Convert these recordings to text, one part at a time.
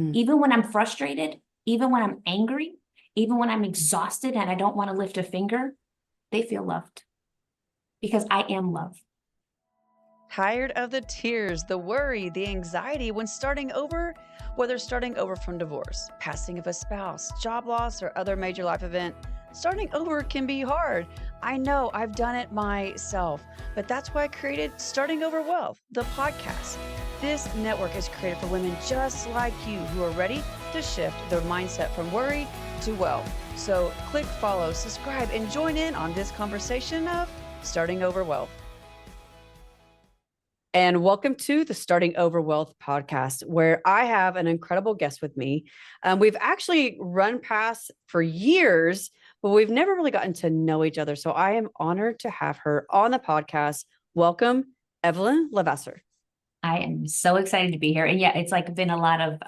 Even when I'm frustrated, even when I'm angry, even when I'm exhausted and I don't want to lift a finger, they feel loved because I am love. Tired of the tears, the worry, the anxiety when starting over? Whether starting over from divorce, passing of a spouse, job loss, or other major life event, starting over can be hard. I know I've done it myself, but that's why I created Starting Over Wealth, the podcast. This network is created for women just like you who are ready to shift their mindset from worry to wealth. So click follow, subscribe, and join in on this conversation of Starting Over Wealth. And welcome to the Starting Over Wealth podcast, where I have an incredible guest with me. We've actually run past for years, but we've never really gotten to know each other. So I am honored to have her on the podcast. Welcome, Evelyn Levasseur. I am so excited to be here. And yeah, it's like been a lot of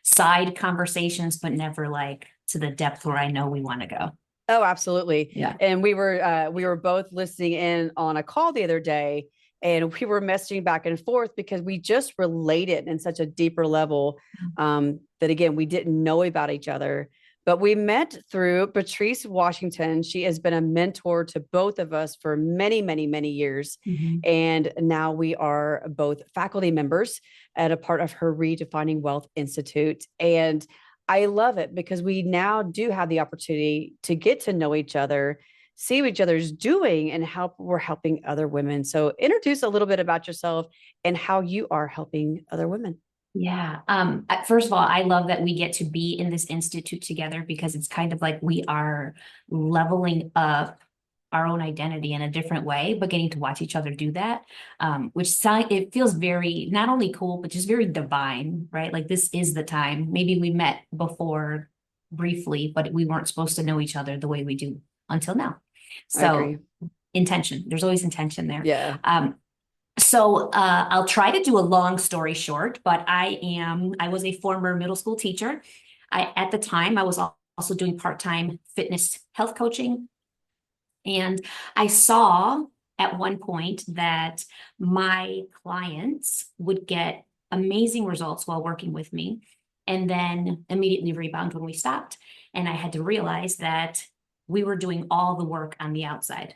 side conversations, but never like to the depth where I know we want to go. Oh, absolutely. Yeah. And we were both listening in on a call the other day, and we were messaging back and forth because we just related in such a deeper level that, again, we didn't know about each other. But we met through Patrice Washington. She has been a mentor to both of us for many, many, many years. Mm-hmm. And now we are both faculty members and a part of her Redefining Wealth Institute. And I love it because we now do have the opportunity to get to know each other, see what each other's doing, and how we're helping other women. So introduce a little bit about yourself and how you are helping other women. Yeah. First of all, I love that we get to be in this institute together because it's kind of like we are leveling up our own identity in a different way, but getting to watch each other do that, it feels very, not only cool, but just very divine, right? Like this is the time. Maybe we met before briefly, but we weren't supposed to know each other the way we do until now. I agree. So intention, there's always intention there. Yeah. So I'll try to do a long story short, but I was a former middle school teacher. At the time, I was also doing part-time fitness health coaching. And I saw at one point that my clients would get amazing results while working with me and then immediately rebound when we stopped. And I had to realize that we were doing all the work on the outside,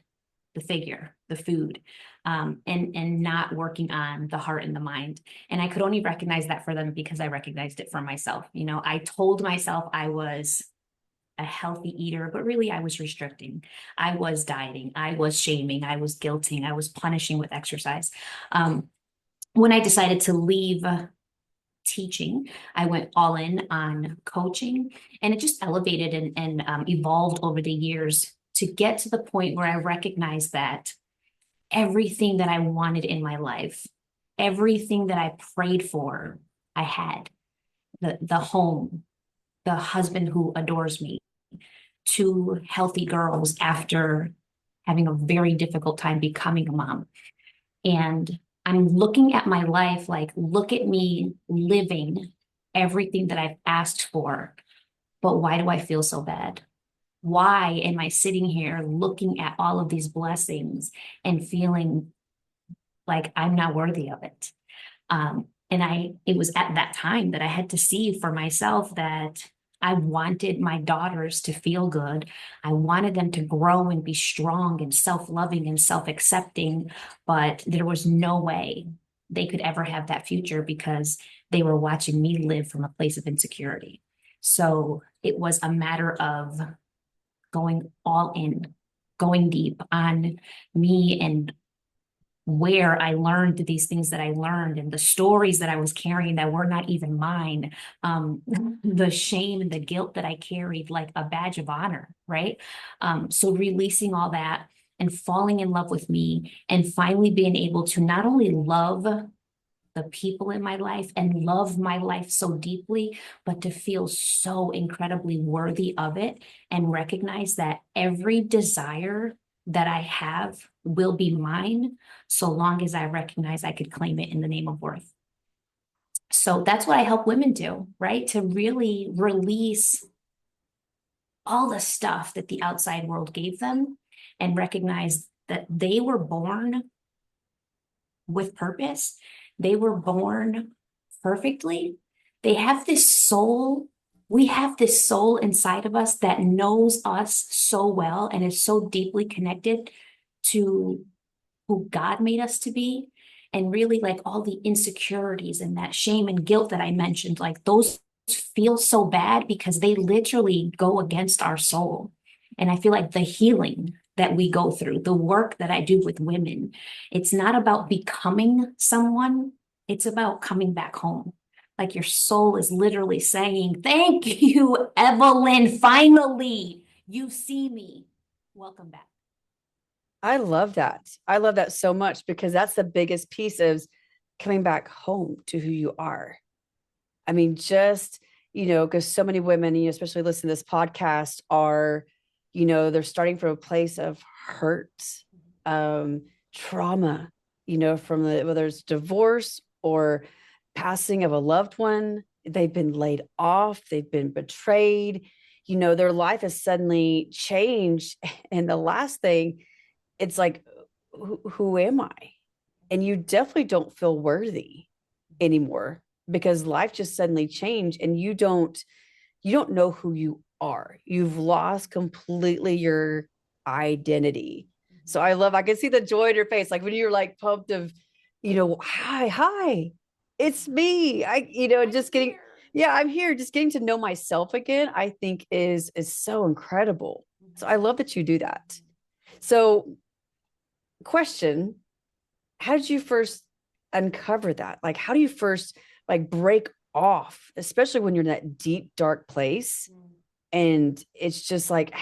the figure, the food, and not working on the heart and the mind. And I could only recognize that for them because I recognized it for myself. You know, I told myself I was a healthy eater, but really I was restricting. I was dieting. I was shaming. I was guilting. I was punishing with exercise. When I decided to leave teaching, I went all in on coaching, and it just elevated and evolved over the years to get to the point where I recognized that everything that I wanted in my life, everything that I prayed for, I had. The home, the husband who adores me, two healthy girls after having a very difficult time becoming a mom. And I'm looking at my life like, look at me living everything that I've asked for. But why do I feel so bad? Why am I sitting here looking at all of these blessings and feeling like I'm not worthy of it? It was at that time that I had to see for myself that I wanted my daughters to feel good. I wanted them to grow and be strong and self-loving and self-accepting, but there was no way they could ever have that future because they were watching me live from a place of insecurity. So it was a matter of going all in, going deep on me and where I learned these things that I learned and the stories that I was carrying that were not even mine, the shame and the guilt that I carried like a badge of honor, right? So releasing all that and falling in love with me and finally being able to not only love the people in my life and love my life so deeply, but to feel so incredibly worthy of it and recognize that every desire that I have will be mine so long as I recognize I could claim it in the name of worth. So that's what I help women do, right? To really release all the stuff that the outside world gave them and recognize that they were born with purpose. They were born perfectly. They have this soul. We have this soul inside of us that knows us so well and is so deeply connected to who God made us to be. And really, like all the insecurities and that shame and guilt that I mentioned, like those feel so bad because they literally go against our soul. And I feel like the healing that we go through, the work that I do with women, it's not about becoming someone, it's about coming back home. Like your soul is literally saying, thank you, Evelyn. Finally, you see me. Welcome back. I love that. I love that so much because that's the biggest piece of coming back home to who you are. I mean, just, because so many women, especially listen to this podcast are, they're starting from a place of hurt, trauma, from whether it's divorce or passing of a loved one, they've been laid off, they've been betrayed, their life has suddenly changed. And the last thing, it's like, who am I? And you definitely don't feel worthy anymore because life just suddenly changed and you don't know who you are. You've lost completely your identity. So I can see the joy in your face. Like when you're like pumped of, hi, it's me. Just getting, yeah, I'm here. Just getting to know myself again, I think is so incredible. So I love that you do that. So question, how did you first uncover that? Like, how do you first like break off, especially when you're in that deep, dark place? And it's just like,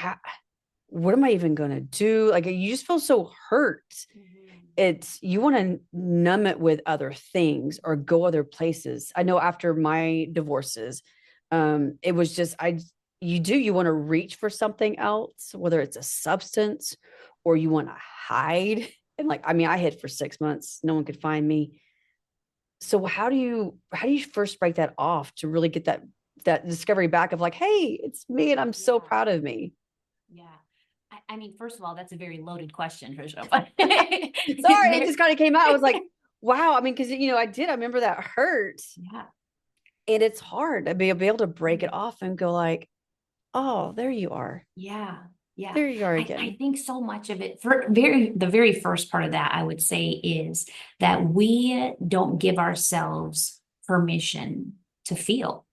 what am I even going to do? Like, you just feel so hurt. You want to numb it with other things or go other places. I know after my divorces, it was just, you want to reach for something else, whether it's a substance or you want to hide. And like, I mean, I hid for 6 months. No one could find me. So how do you first break that off to really get that discovery back of like, hey, it's me and I'm so proud of me. Yeah. I mean, first of all, that's a very loaded question, Trisha. Sorry, it just kind of came out. I was like, wow. I mean, because I remember that hurt. Yeah. And it's hard to be able to break it off and go like, oh, there you are. Yeah. Yeah. There you are I again. think so much of it for the very first part of that, I would say, is that we don't give ourselves permission to feel.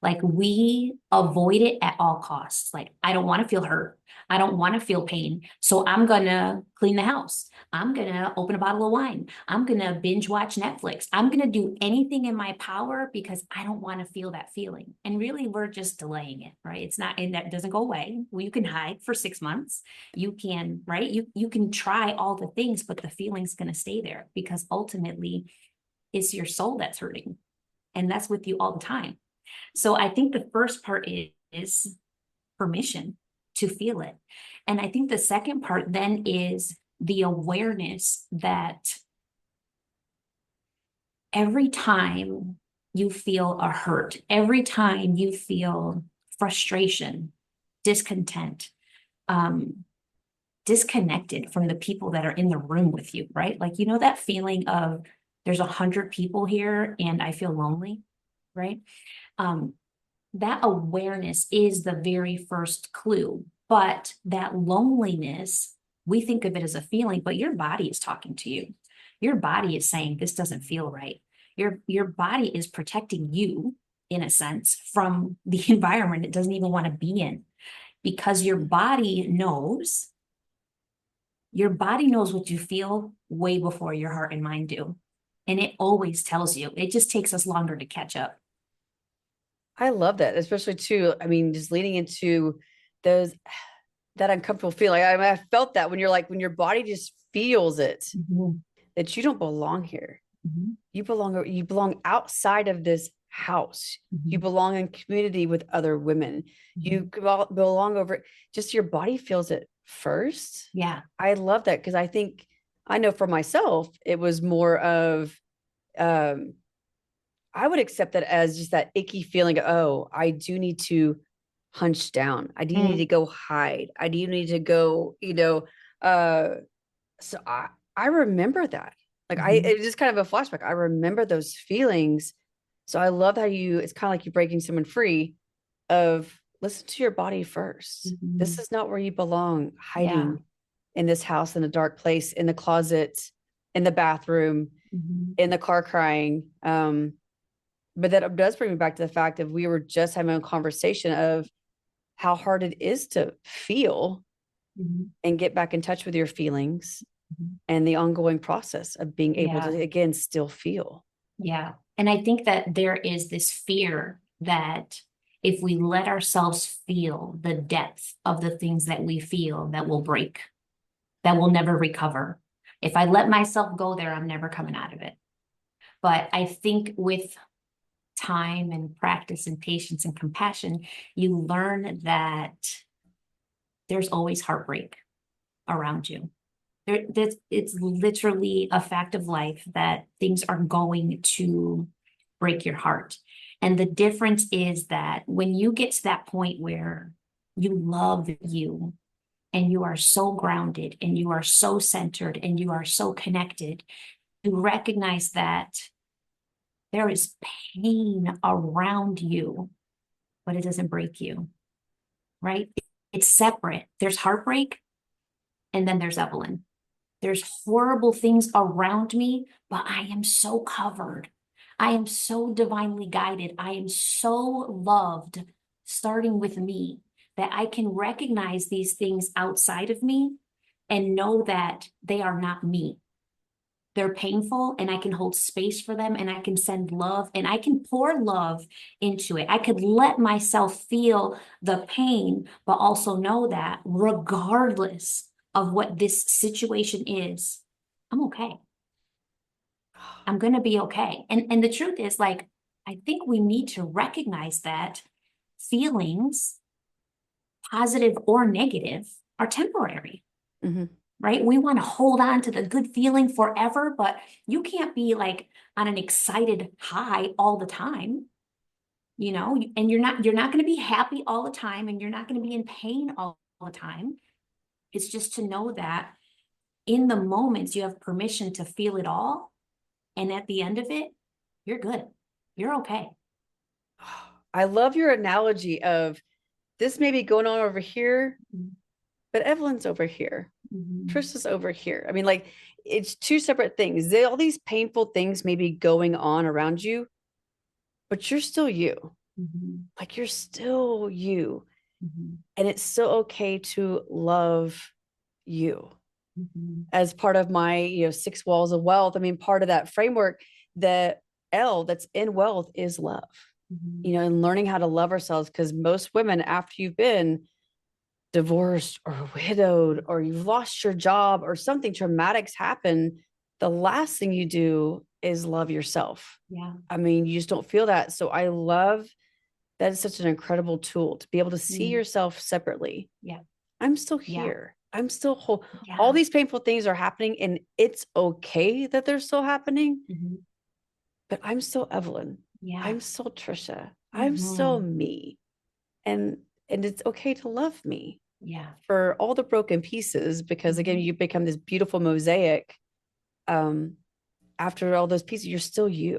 Like we avoid it at all costs. Like, I don't want to feel hurt. I don't want to feel pain. So I'm going to clean the house. I'm going to open a bottle of wine. I'm going to binge watch Netflix. I'm going to do anything in my power because I don't want to feel that feeling. And really, we're just delaying it, right? It's not, and that doesn't go away. Well, you can hide for 6 months. You can, right? You can try all the things, but the feeling's going to stay there because ultimately it's your soul that's hurting. And that's with you all the time. So I think the first part is permission to feel it. And I think the second part then is the awareness that every time you feel a hurt, every time you feel frustration, discontent, um, disconnected from the people that are in the room with you, right? Like, that feeling of there's 100 people here and I feel lonely, right? Um, that awareness is the very first clue. But that loneliness, we think of it as a feeling, but your body is talking to you. Your body is saying, this doesn't feel right. Your body is protecting you, in a sense, from the environment it doesn't even want to be in because your body knows what you feel way before your heart and mind do. And it always tells you. It just takes us longer to catch up. I love that, especially too. I mean, just leading into those that uncomfortable feeling. I felt that when your body just feels it, that you don't belong here. You belong outside of this house. You belong in community with other women. You belong over just your body feels it first. Yeah. I love that because I know for myself, it was more of um I would accept that as just that icky feeling of, oh, I do need to hunch down. I do need to go hide. I do need to go, uh, so I remember that. Like it's just kind of a flashback. I remember those feelings So I love how it's kind of like you're breaking someone free of listen to your body first. This Mhm. is not where you belong, Yeah. hiding in this house in a dark place, in the closet, in the bathroom, Mhm. in the car crying. But that does bring me back to the fact of we were just having a conversation of how hard it is to feel Mhm. and get back in touch with your feelings Mhm. and the ongoing process of being able to, Yeah. again, still feel. Yeah. And I think that there is this fear that if we let ourselves feel the depth of the things that we feel, that will break, that will never recover. If I let myself go there, I'm never coming out of it. But I think with time and practice and patience and compassion, you learn that there's always heartbreak around you. It's literally a fact of life that things are going to break your heart. And the difference is that when you get to that point where you love you and you are so grounded and you are so centered and you are so connected, you recognize that there is pain around you, but it doesn't break you, right? It's separate. There's heartbreak and then there's Evelyn. There's horrible things around me, but I am so covered. I am so divinely guided. I am so loved, starting with me, that I can recognize these things outside of me and know that they are not me. They're painful and I can hold space for them and I can send love and I can pour love into it. I could let myself feel the pain, but also know that regardless of what this situation is, I'm okay. I'm going to be okay. And the truth is, like, I think we need to recognize that feelings, positive or negative, are temporary, Mm-hmm. right? We want to hold on to the good feeling forever, but you can't be like on an excited high all the time, and you're not going to be happy all the time and you're not going to be in pain all the time. It's just to know that in the moments you have permission to feel it all. And at the end of it, you're good. You're okay. I love your analogy of this may be going on over here, but Evelyn's over here. Mm-hmm. Trista's over here. I mean, like it's two separate things. All these painful things may be going on around you, but you're still you. Mm-hmm. Like you're still you. Mm-hmm. And it's so okay to love you Mm-hmm. as part of my, 6 walls of wealth. I mean, part of that framework, the L that's in wealth is love, Mm-hmm. and learning how to love ourselves. Because most women, after you've been divorced or widowed or you've lost your job or something traumatic's happened, the last thing you do is love yourself. Yeah. I mean, you just don't feel that. So I love that is such an incredible tool to be able to see Mm. yourself separately. Yeah. I'm still Yeah. here. I'm still whole. All Yeah. these painful things are happening and it's okay that they're still happening, Mm-hmm. but I'm still Evelyn. Yeah. I'm still Trisha. I'm still Mm-hmm. me. And and it's okay to love me Yeah. for all the broken pieces because again Mm-hmm. you become this beautiful mosaic um after all those pieces you're still you.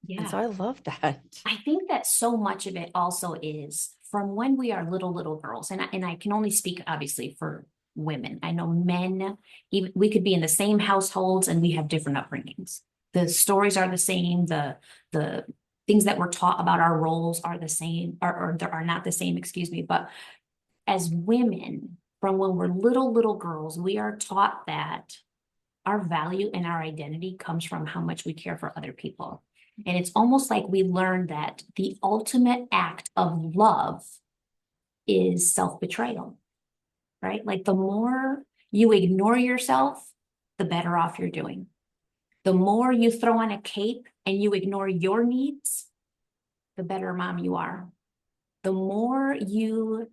And Yeah. so I love that. I think that so much of it also is from when we are little girls, and I can only speak obviously for women. I know men, even we could be in the same households and we have different upbringings. The stories are the same, the things that we're taught about our roles are the same, or are not the same, excuse me. But as women, from when we're little girls, we are taught that our value and our identity comes from how much we care for other people. And it's almost like we learn that the ultimate act of love is self-betrayal, right? Like the more you ignore yourself, the better off you're doing. The more you throw on a cape and you ignore your needs, the better mom you are. The more you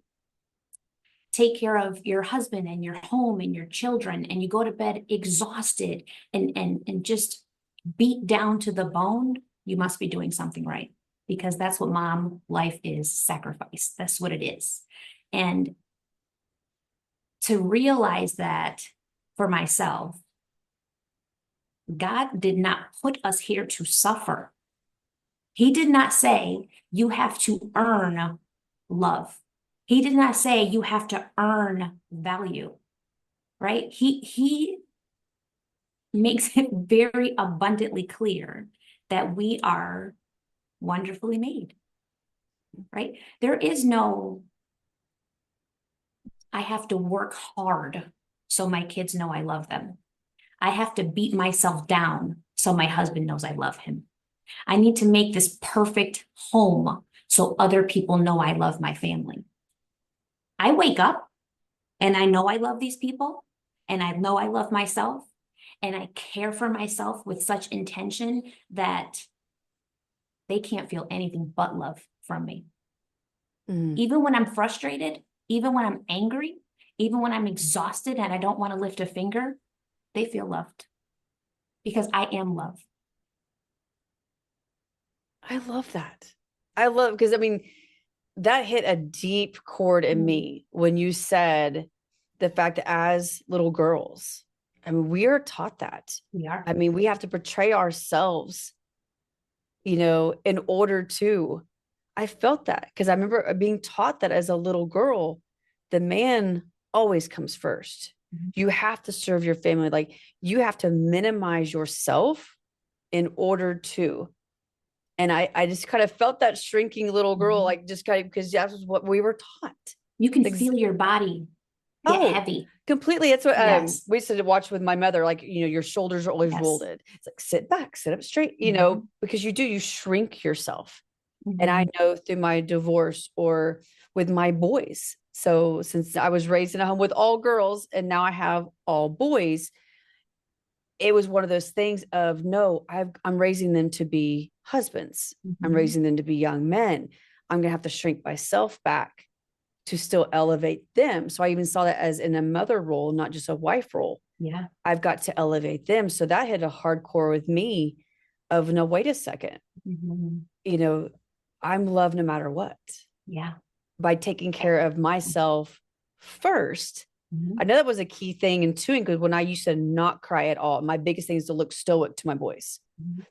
take care of your husband and your home and your children and you go to bed exhausted and just beat down to the bone, you must be doing something right, because that's what mom life is, sacrifice. That's what it is. And to realize that for myself, God did not put us here to suffer. He did not say you have to earn love. He did not say you have to earn value, right? He makes it very abundantly clear that we are wonderfully made, right? There is no, I have to work hard so my kids know I love them. I have to beat myself down so my husband knows I love him. I need to make this perfect home so other people know I love my family. I wake up and I know I love these people and I know I love myself and I care for myself with such intention that they can't feel anything but love from me. Even when I'm frustrated, even when I'm angry, even when I'm exhausted and I don't want to lift a finger, they feel loved because I am love. I love that. I love, because I mean, that hit a deep chord in me when you said the fact that as little girls, I mean, we are taught that. We are. I mean, we have to portray ourselves, in order to. I felt that because I remember being taught that as a little girl, the man always comes first. You have to serve your family. Like, you have to minimize yourself in order to. And I just kind of felt that shrinking little girl, like, just kind of, because that was what we were taught. You can feel your body get heavy. Completely. That's what Yes. we used to watch with my mother. Like, your shoulders are always Yes. rolled. It's like, sit back, sit up straight, because you shrink yourself. And I know through my divorce or with my boys. So since I was raised in a home with all girls and now I have all boys, it was one of those things of, no, I'm raising them to be husbands. I'm raising them to be young men. I'm going to have to shrink myself back to still elevate them. So I even saw that as in a mother role, not just a wife role. Yeah. I've got to elevate them. So that hit a hardcore with me of, no, wait a second. I'm loved no matter what. Yeah. By taking care of myself first. I know that was a key thing in tuning, because when I used to not cry at all, my biggest thing is to look stoic to my boys,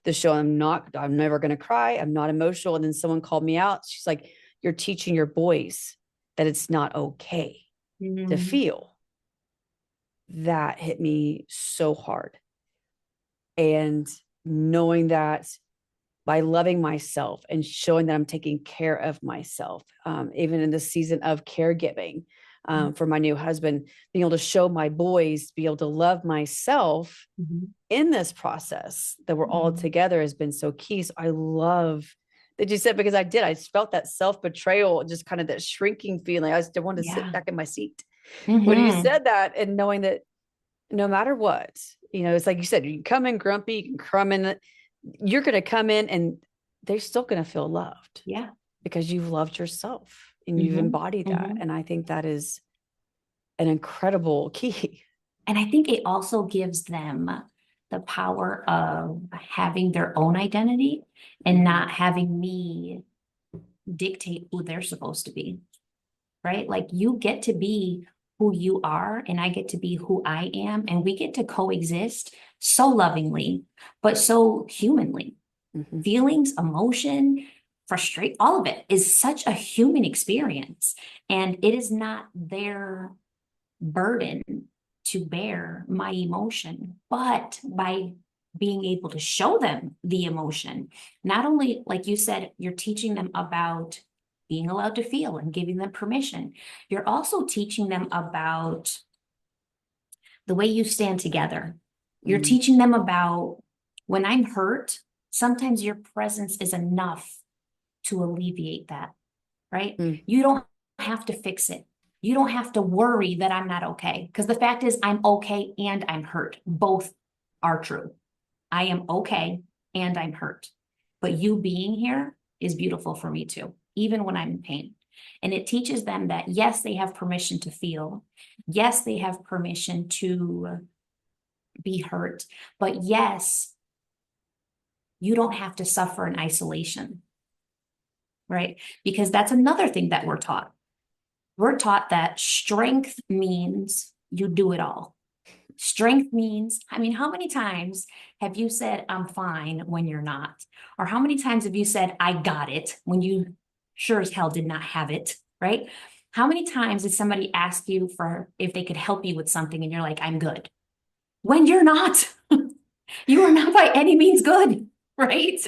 to show I'm never going to cry. I'm not emotional. And then someone called me out. She's like, you're teaching your boys that it's not okay to feel. That hit me so hard. And knowing that by loving myself and showing that I'm taking care of myself, even in the season of caregiving for my new husband, being able to show my boys, be able to love myself in this process that we're all together has been so key. So I love that you said, because I felt that self-betrayal, just kind of that shrinking feeling. I just wanted to sit back in my seat when you said that, and knowing that no matter what, it's like you said, you can come in grumpy, you can come in, you're going to come in and they're still going to feel loved. Yeah. Because you've loved yourself and you've embodied that. And I think that is an incredible key. And I think it also gives them the power of having their own identity and not having me dictate who they're supposed to be, right? Like, you get to be who you are and I get to be who I am, and we get to coexist so lovingly, but so humanly. Feelings, emotion, frustration, all of it is such a human experience, and it is not their burden to bear my emotion, but by being able to show them the emotion, not only, like you said, you're teaching them about being allowed to feel and giving them permission. You're also teaching them about the way you stand together. You're teaching them about, when I'm hurt, sometimes your presence is enough to alleviate that, right? You don't have to fix it. You don't have to worry that I'm not okay. Because the fact is, I'm okay and I'm hurt. Both are true. I am okay and I'm hurt. But you being here is beautiful for me too, even when I'm in pain. And it teaches them that, yes, they have permission to feel. Yes, they have permission to be hurt. But yes, you don't have to suffer in isolation, right? Because that's another thing that we're taught. We're taught that strength means you do it all. Strength means, I mean, how many times have you said, I'm fine when you're not? Or how many times have you said, I got it when you sure as hell did not have it, right? How many times did somebody ask you for if they could help you with something and you're like, I'm good? When you're not, you are not by any means good, right?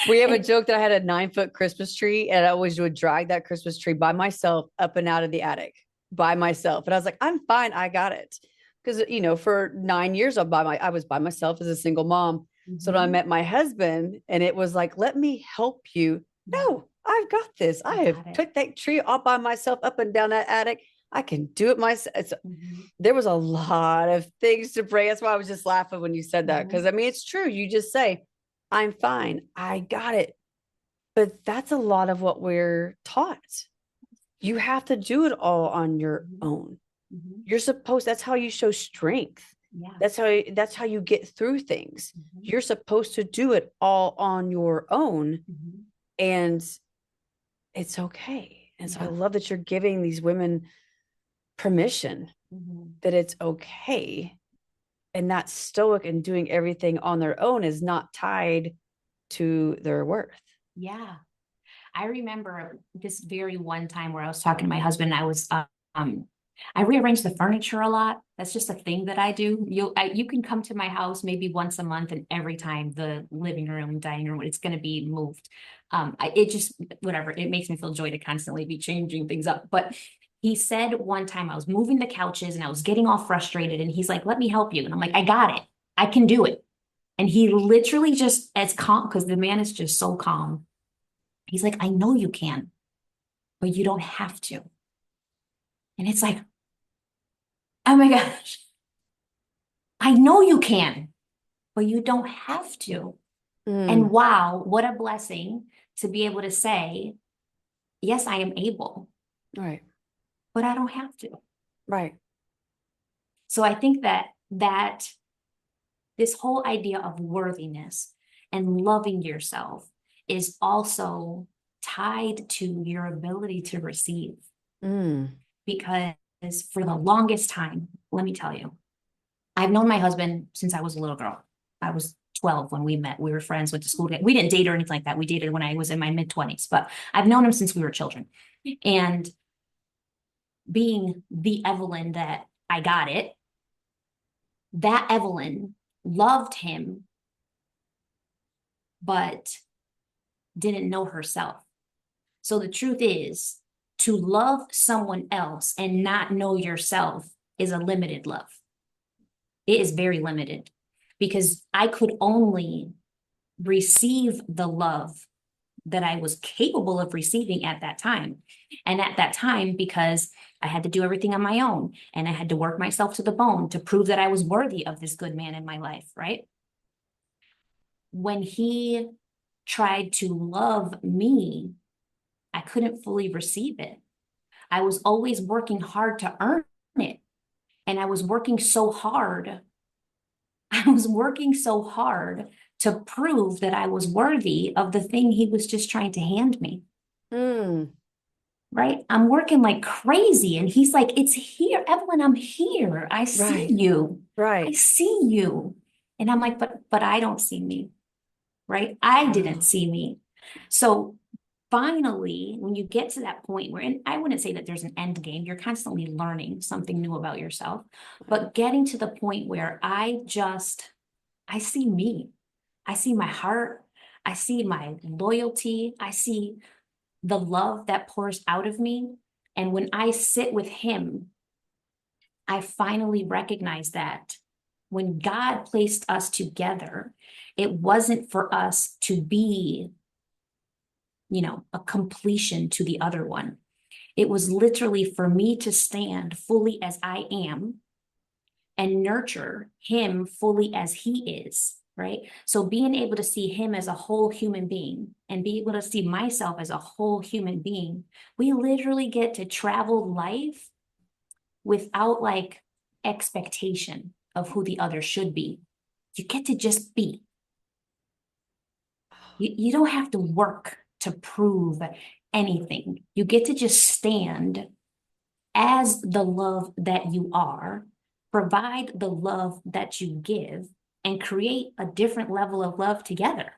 We have a And joke that I had a 9-foot Christmas tree, and I always would drag that Christmas tree by myself up and out of the attic by myself. And I was like, I'm fine. I got it. Because, for 9 years, I was by myself as a single mom. So when I Mhm. met my husband, and it was like, let me help you. Yeah, No, I've got this. I you have got it. took that tree all by myself up and down that attic. I can do it myself. Mhm. There was a lot of things to bring. That's why I was just laughing when you said that. Because Mhm. I mean, it's true. You just say, I'm fine. I got it. But that's a lot of what we're taught. You have to do it all on your Mhm. own. Mhm. That's how you show strength. Yeah. That's how you get through things. Mhm. You're supposed to do it all on your own, Mhm. and it's okay. And so I Yeah. love that you're giving these women permission Mhm. that it's okay, and not stoic and doing everything on their own is not tied to their worth. Yeah. I remember this very one time where I was talking to my husband. Um, I rearrange the furniture a lot. That's just a thing that I do. You can come to my house maybe once a month, and every time the living room, dining room, it's going to be moved. It just whatever. It makes me feel joy to constantly be changing things up. But he said one time I was moving the couches and I was getting all frustrated, and he's like, "Let me help you," and I'm like, "I got it. I can do it." And he literally just as calm because the man is just so calm. He's like, I know you can, but you don't have to. And it's like, oh my gosh, I know you can, but you don't have to. And Mm, wow, what a blessing to be able to say, yes, I am able, right, but I don't have to. right. So I think that this whole idea of worthiness and loving yourself is also tied to your ability to receive. Mm, Because for the longest time, let me tell you, I've known my husband since I was a little girl. I was 12 when we met. We were friends, went to school together. We didn't date or anything like that. We dated when I was in my mid 20s, but I've known him since we were children. And being the Evelyn that I got it, that Evelyn loved him, but didn't know herself. So the truth is, to love someone else and not know yourself is a limited love. It is very limited because I could only receive the love that I was capable of receiving at that time. And at that time, because I had to do everything on my own and I had to work myself to the bone to prove that I was worthy of this good man in my life, right? When he tried to love me, I couldn't fully receive it. I was always working hard to earn it. And I was working so hard. I was working so hard to prove that I was worthy of the thing he was just trying to hand me. mm, Right? I'm working like crazy. And he's like, it's here, Evelyn, I'm here. I see right, you. I right. see you. And I'm like, but I don't see me. Right? I didn't Oh, see me. So finally, when you get to that point where, and I wouldn't say that there's an end game, you're constantly learning something new about yourself, right. but getting to the point where I see me. I see my heart. I see my loyalty. I see the love that pours out of me. And when I sit with him, I finally recognize that when God placed us together, it wasn't for us to be, a completion to the other one. It was literally for me to stand fully as I am and nurture him fully as he is, right? So being able to see him as a whole human being and be able to see myself as a whole human being, we literally get to travel life without like expectation of who the other should be. You get to just be. You don't have to work to prove anything. You get to just stand as the love that you are provide the love that you give, and create a different level of love together.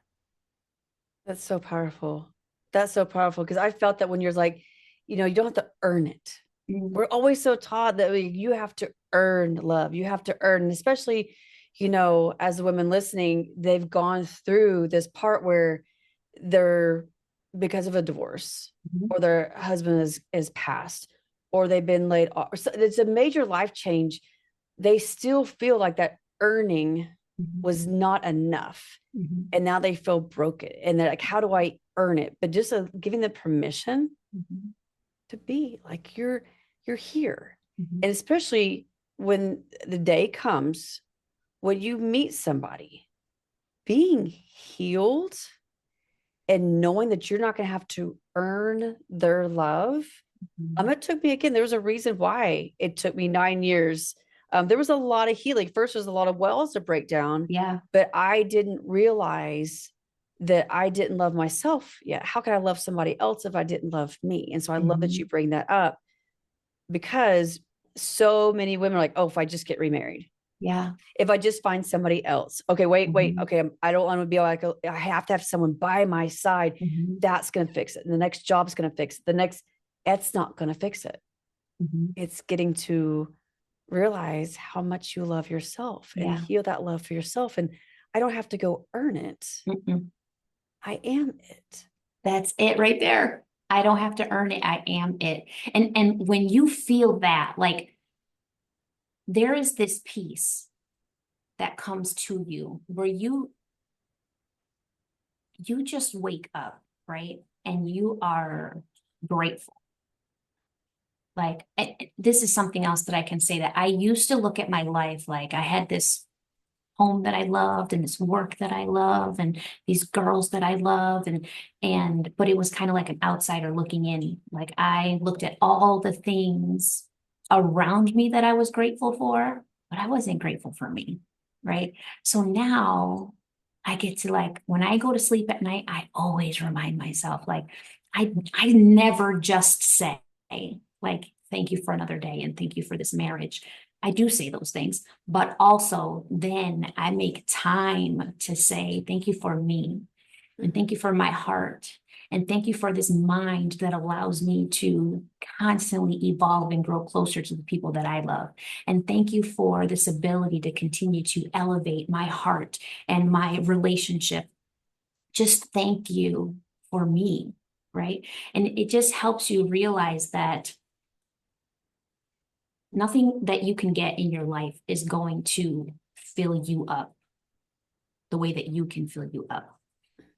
That's so powerful. That's so powerful because I felt that when you're like, you don't have to earn it. Mm-hmm. We're always so taught that you have to earn love. You have to earn, and especially, as the women listening, they've gone through this part where they're because of a divorce or their husband is passed or they've been laid off. So it's a major life change. They still feel like that earning was not enough. Mm-hmm. And now they feel broken. And they're like, how do I earn it? But just giving them permission Mm-hmm. to be like, you're here. Mm-hmm. And especially when the day comes when you meet somebody, being healed and knowing that you're not going to have to earn their love. It took me, again, there was a reason why it took me 9 years. There was a lot of healing. First, there's a lot of wells to break down. Yeah. But I didn't realize that I didn't love myself yet. How could I love somebody else if I didn't love me? And so I love that Mm-hmm. you bring that up because so many women are like, oh, if I just get remarried, Yeah. if I just find somebody else. Okay, wait. Mm-hmm. Okay, I don't want to be like, I have to have someone by my side. Mm-hmm. That's going to fix it. And the next job's going to fix it. That's not going to fix it. Mm-hmm. It's getting to realize how much you love yourself and Yeah. heal that love for yourself. And I don't have to go earn it. Mm-mm. I am it. That's it right there. I don't have to earn it. I am it. And when you feel that, like there is this peace that comes to you where you just wake up, right? And you are grateful. Like this is something else that I can say that I used to look at my life like I had this home that I loved and this work that I love and these girls that I love and but it was kind of like an outsider looking in. Like I looked at all the things around me that I was grateful for, but I wasn't grateful for me, right? So now I get to like when I go to sleep at night, I always remind myself like I never just say like thank you for another day and thank you for this marriage. I do say those things, but also then I make time to say thank you for me and thank you for my heart and thank you for this mind that allows me to constantly evolve and grow closer to the people that I love. And thank you for this ability to continue to elevate my heart and my relationship. Just thank you for me, right? And it just helps you realize that nothing that you can get in your life is going to fill you up the way that you can fill you up,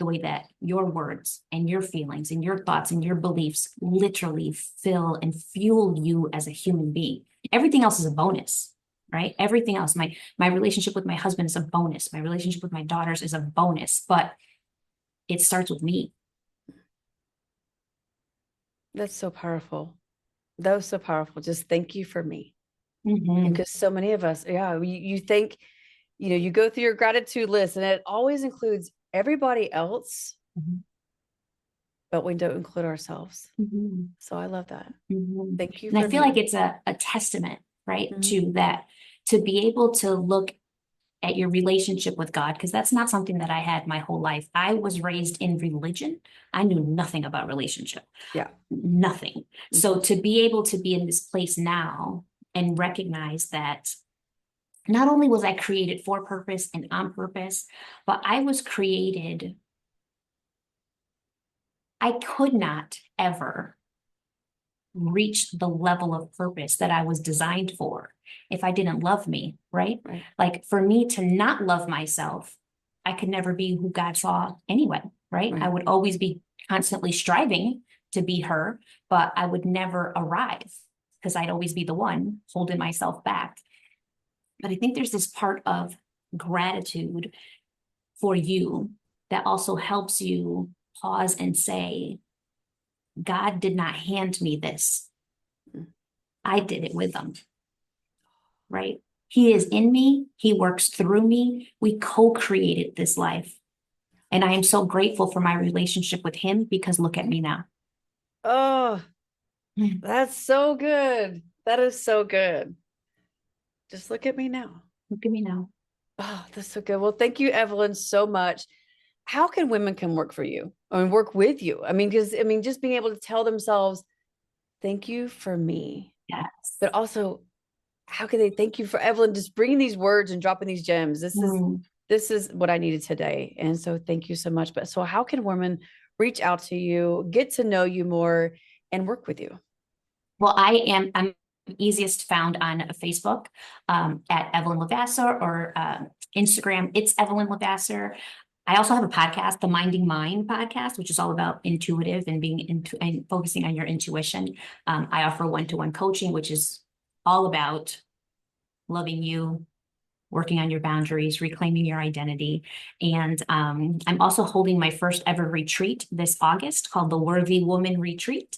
the way that your words and your feelings and your thoughts and your beliefs literally fill and fuel you as a human being. Everything else is a bonus, right? Everything else, my relationship with my husband is a bonus. My relationship with my daughters is a bonus, but it starts with me. That's so powerful. That was so powerful. Just thank you for me. Mm-hmm. Because so many of us, yeah, you think, you go through your gratitude list and it always includes everybody else, Mm-hmm. but we don't include ourselves. Mm-hmm. So I love that. Mm-hmm. Thank you And I for feel like me. it's a testament, right, Mhm. to that, to be able to look at your relationship with God, because that's not something that I had my whole life. I was raised in religion. I knew nothing about relationship, Yeah. nothing. So Mhm. to be able to be in this place now and recognize that not only was I created for purpose and on purpose, but I was created, I could not ever reach the level of purpose that I was designed for if I didn't love me, right? Right. Like for me to not love myself, I could never be who God saw anyway, right? I Right. would always be constantly striving to be her, but I would never arrive because I'd always be the one holding myself back. But I think there's this part of gratitude for you that also helps you pause and say, God did not hand me this. Mm. I did it with them, right? He is in me. He works through me. We co-created this life. And I am so grateful for my relationship with him because look at me now. Oh, that's so good. That is so good. Just look at me now. Look at me now. Oh, that's so good. Well, thank you, Evelyn, so much. How can women come work for you or work with you? Because just being able to tell themselves, thank you for me, Yes. but also how can they thank you for Evelyn just bringing these words and dropping these gems? This is what I needed today. And so thank you so much. But so how can women reach out to you, get to know you more, and work with you? Well, I'm easiest found on Facebook at Evelyn Levasseur, or Instagram. It's Evelyn Levasseur. I also have a podcast, the Minding Mind podcast, which is all about intuitive and and focusing on your intuition. I offer one-to-one coaching, which is all about loving you, working on your boundaries, reclaiming your identity. And I'm also holding my first ever retreat this August called the Worthy Woman Retreat.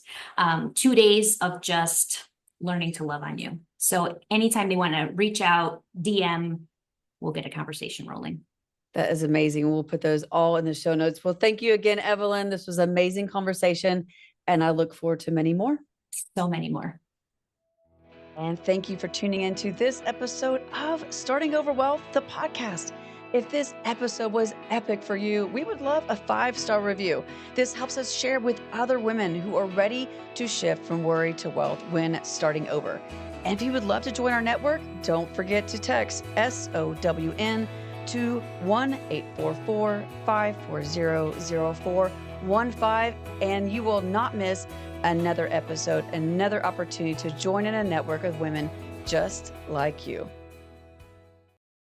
2 days of just learning to love on you. So anytime they want to reach out, DM, we'll get a conversation rolling. That is amazing. We'll put those all in the show notes. Well, thank you again, Evelyn. This was an amazing conversation, and I look forward to many more. So many more. And thank you for tuning into this episode of Starting Over Wealth, the podcast. If this episode was epic for you, we would love a 5-star review. This helps us share with other women who are ready to shift from worry to wealth when starting over. And if you would love to join our network, don't forget to text SOWN to 1-844-540-0415, and you will not miss another episode, another opportunity to join in a network of women just like you.